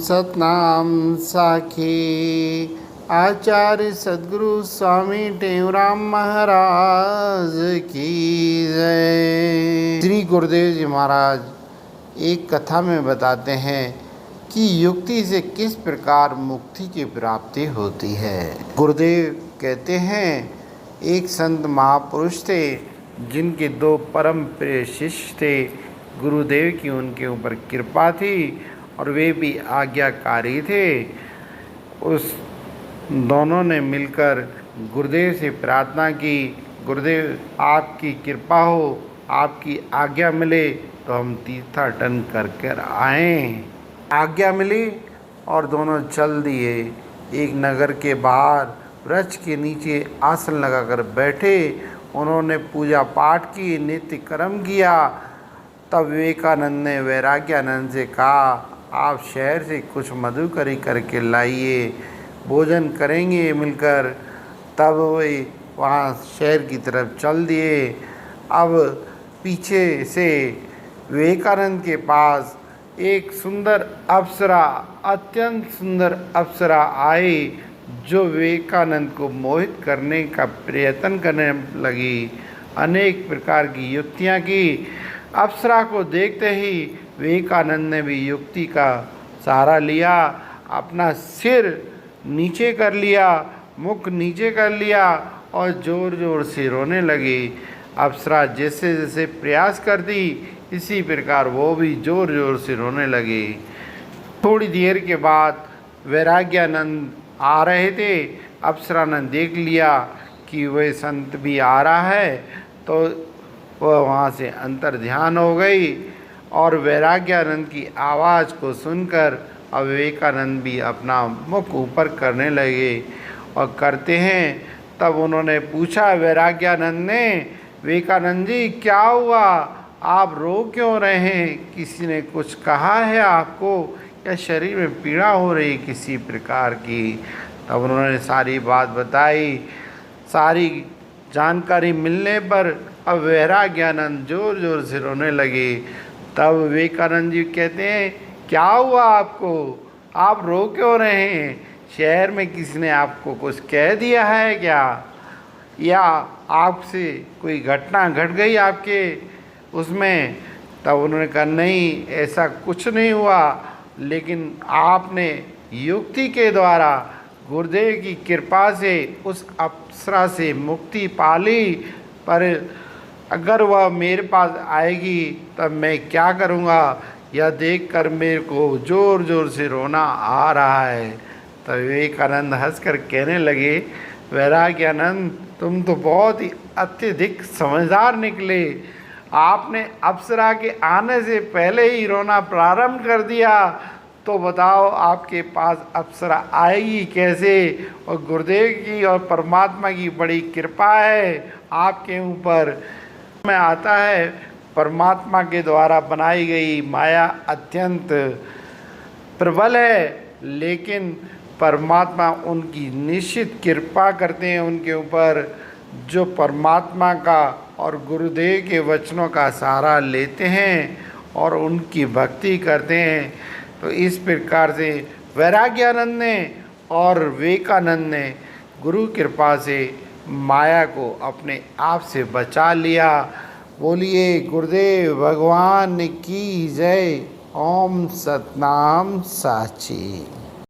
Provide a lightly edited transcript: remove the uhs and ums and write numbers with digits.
सतनाम साखी। आचार्य सद्गुरु स्वामी टेवराम महाराज की जय। श्री गुरुदेव जी महाराज एक कथा में बताते हैं कि युक्ति से किस प्रकार मुक्ति की प्राप्ति होती है। गुरुदेव कहते हैं, एक संत महापुरुष थे जिनके दो परम प्रिय शिष्य थे। गुरुदेव की उनके ऊपर कृपा थी और वे भी आज्ञाकारी थे। उस दोनों ने मिलकर गुरुदेव से प्रार्थना की, गुरुदेव आपकी कृपा हो, आपकी आज्ञा मिले तो हम तीर्थाटन कर कर आएँ। आज्ञा मिली और दोनों चल दिए। एक नगर के बाहर वृक्ष के नीचे आसन लगाकर बैठे। उन्होंने पूजा पाठ की, नित्य कर्म किया। तब विवेकानंद ने वैराग्यानंद से कहा, आप शहर से कुछ मधुकरी करके लाइए, भोजन करेंगे मिलकर। तब वे वहाँ शहर की तरफ चल दिए। अब पीछे से विवेकानंद के पास एक सुंदर अप्सरा, अत्यंत सुंदर अप्सरा आई, जो विवेकानंद को मोहित करने का प्रयत्न करने लगी। अनेक प्रकार की युक्तियाँ की। अप्सरा को देखते ही विवेकानंद ने भी युक्ति का सहारा लिया, अपना सिर नीचे कर लिया, मुख नीचे कर लिया और ज़ोर ज़ोर से रोने लगे। अप्सरा जैसे जैसे प्रयास करती, इसी प्रकार वो भी ज़ोर ज़ोर से रोने लगे। थोड़ी देर के बाद वैराग्यानंद आ रहे थे। अप्सरा ने देख लिया कि वह संत भी आ रहा है, तो वह वहाँ से अंतर ध्यान हो गई और वैराग्यानंद की आवाज़ को सुनकर अब विवेकानंद भी अपना मुख ऊपर करने लगे। और करते हैं तब उन्होंने पूछा वैराग्यानंद ने, विवेकानंद जी क्या हुआ, आप रो क्यों रहे हैं? किसी ने कुछ कहा है आपको, या शरीर में पीड़ा हो रही किसी प्रकार की? तब उन्होंने सारी बात बताई। सारी जानकारी मिलने पर अब वैराग्यानंद ज़ोर ज़ोर से रोने लगे। तब विवेकानंद जी कहते हैं, क्या हुआ आपको, आप रो क्यों रहे हैं? शहर में किसी ने आपको कुछ कह दिया है क्या, या आपसे कोई घटना घट गई आपके उसमें? तब उन्होंने कहा, नहीं ऐसा कुछ नहीं हुआ, लेकिन आपने युक्ति के द्वारा गुरुदेव की कृपा से उस अप्सरा से मुक्ति पाली, पर अगर वह मेरे पास आएगी तब मैं क्या करूँगा, यह देखकर मेरे को ज़ोर ज़ोर से रोना आ रहा है। तब विवेकानंद हंसकर कहने लगे, वैराग्यानंद तुम तो बहुत ही अत्यधिक समझदार निकले। आपने अप्सरा के आने से पहले ही रोना प्रारंभ कर दिया, तो बताओ आपके पास अप्सरा आएगी कैसे? और गुरुदेव की और परमात्मा की बड़ी कृपा है आपके ऊपर। में आता है, परमात्मा के द्वारा बनाई गई माया अत्यंत प्रबल है, लेकिन परमात्मा उनकी निश्चित कृपा करते हैं उनके ऊपर, जो परमात्मा का और गुरुदेव के वचनों का सहारा लेते हैं और उनकी भक्ति करते हैं। तो इस प्रकार से वैराग्यानंद ने और विवेकानंद ने गुरु कृपा से माया को अपने आप से बचा लिया। बोलिए गुरुदेव भगवान की जय। ओम सतनाम साची।